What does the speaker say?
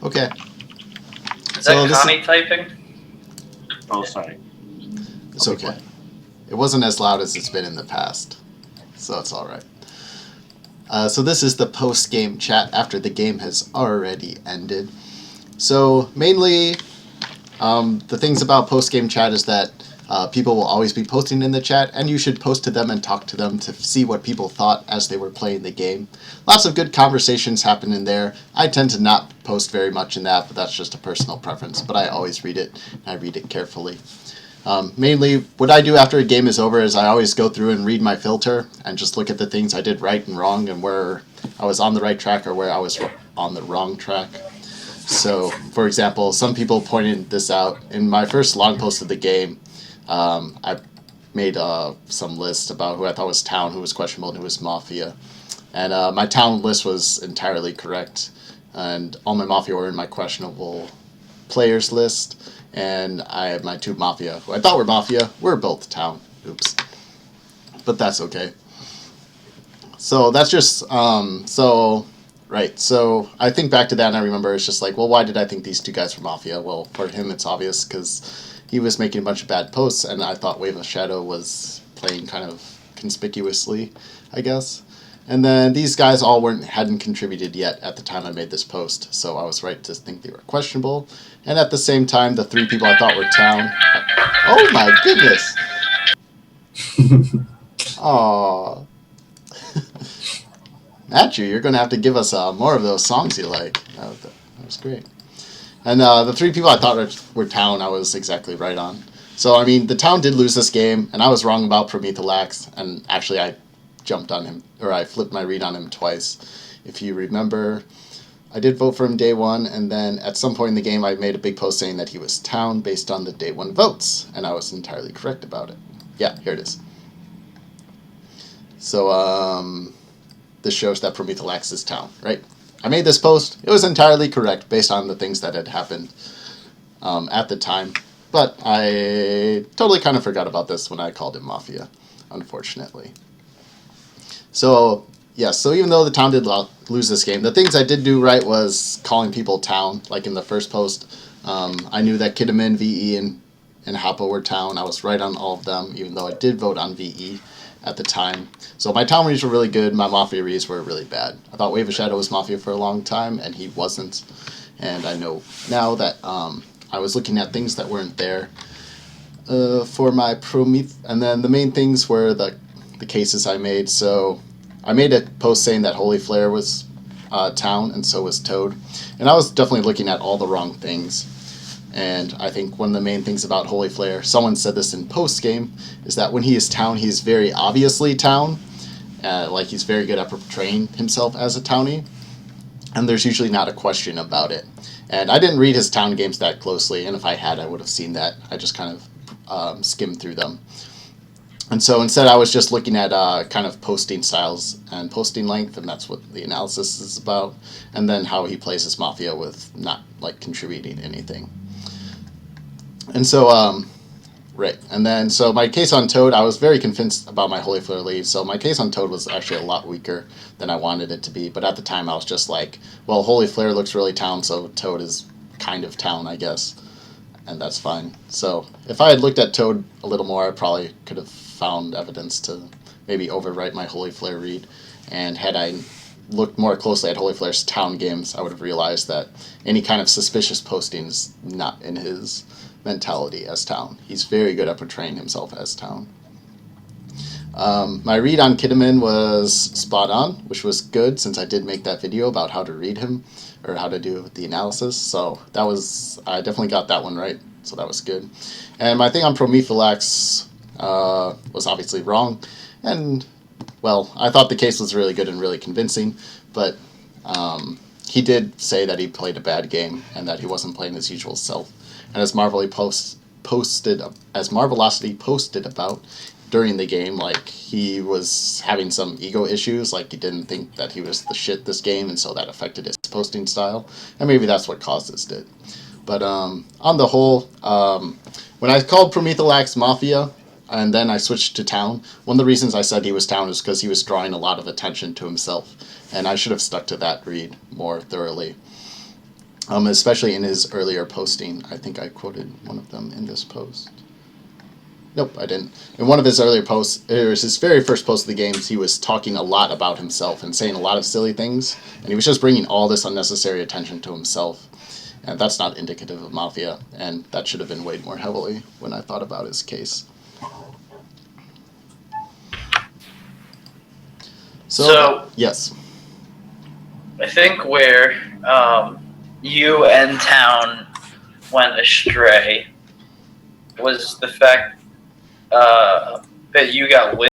Okay. Is So that this is Connie typing? Oh, sorry. it's I'll be okay. quiet. It wasn't as loud as it's been in the past, so it's all right. So this is the post-game chat after the game has already ended. So mainly, the things about post-game chat is that people will always be posting in the chat, and you should post to them and talk to them to see what people thought as they were playing the game. Lots of good conversations happen in there. I tend to not post very much in that, but that's just a personal preference. But I always read it, and I read it carefully. Mainly, what I do after a game is over is I always go through and read my filter and just look at the things I did right and wrong and where I was on the right track or where I was on the wrong track. So, for example, some people pointed this out in my first long post of the game. I made some lists about who I thought was town, who was questionable, and who was mafia. And my town list was entirely correct, and all my mafia were in my questionable players list, and I had my two mafia, who I thought were mafia, were both town. Oops. But that's okay. So that's just right. So I think back to that and I remember it's just like, well, why did I think these two guys were mafia? Well, for him it's obvious because he was making a bunch of bad posts, and I thought Wave of Shadow was playing kind of conspicuously, I guess. And then these guys all hadn't contributed yet at the time I made this post, so I was right to think they were questionable. And at the same time, the three people I thought were town. Oh my goodness! Aww. Matthew, you're going to have to give us more of those songs you like. That was great. And the three people I thought were town, I was exactly right on. So, I mean, the town did lose this game, and I was wrong about Promethax, and actually I jumped on him, or I flipped my read on him twice. If you remember, I did vote for him day one, and then at some point in the game I made a big post saying that he was town based on the day one votes, and I was entirely correct about it. Yeah, here it is. So, this shows that Promethax is town, right? I made this post. It was entirely correct based on the things that had happened at the time. But I totally kind of forgot about this when I called him Mafia, unfortunately. So, yes, so even though the town did lose this game, the things I did do right was calling people town. Like in the first post, I knew that Kiddaman, VE, and Hapo were town. I was right on all of them, even though I did vote on VE at the time. So my town reads were really good, my Mafia reads were really bad. I thought Wave of Shadow was Mafia for a long time, and he wasn't. And I know now that I was looking at things that weren't there for my Prometheus. And then the main things were the cases I made. So I made a post saying that Holy Flare was town, and so was Toad. And I was definitely looking at all the wrong things. And I think one of the main things about Holy Flare, someone said this in post game, is that when he is town, he's very obviously town. Like he's very good at portraying himself as a townie, and there's usually not a question about it. And I didn't read his town games that closely, and if I had, I would have seen that. I just kind of skimmed through them. And so instead, I was just looking at kind of posting styles and posting length, and that's what the analysis is about. And then how he plays his Mafia with not like contributing anything. And so, right. And then, so my case on Toad, I was very convinced about my Holy Flare lead. So my case on Toad was actually a lot weaker than I wanted it to be. But at the time, I was just like, well, Holy Flare looks really town, so Toad is kind of town, I guess. And that's fine. So if I had looked at Toad a little more, I probably could have found evidence to maybe overwrite my Holy Flare read. And had I looked more closely at Holy Flare's town games, I would have realized that any kind of suspicious posting is not in his mentality as town. He's very good at portraying himself as town. My read on Kiddaman was spot on, which was good since I did make that video about how to read him or how to do the analysis. So that was, I definitely got that one right. So that was good. And my thing on Promethax was obviously wrong. And, well, I thought the case was really good and really convincing, but he did say that he played a bad game and that he wasn't playing his usual self. And as Marvelocity posted about during the game, like he was having some ego issues, like he didn't think that he was the shit this game, and so that affected his posting style, and maybe that's what caused this did. But on the whole, when I called Promethax Mafia, and then I switched to town, one of the reasons I said he was town is because he was drawing a lot of attention to himself, and I should have stuck to that read more thoroughly. especially in his earlier posting. I think I quoted one of them in this post. Nope, I didn't. In one of his earlier posts, it was his very first post of the games, he was talking a lot about himself and saying a lot of silly things, and he was just bringing all this unnecessary attention to himself. And that's not indicative of Mafia, and that should have been weighed more heavily when I thought about his case. So yes. I think where you and Town went astray was the fact that you got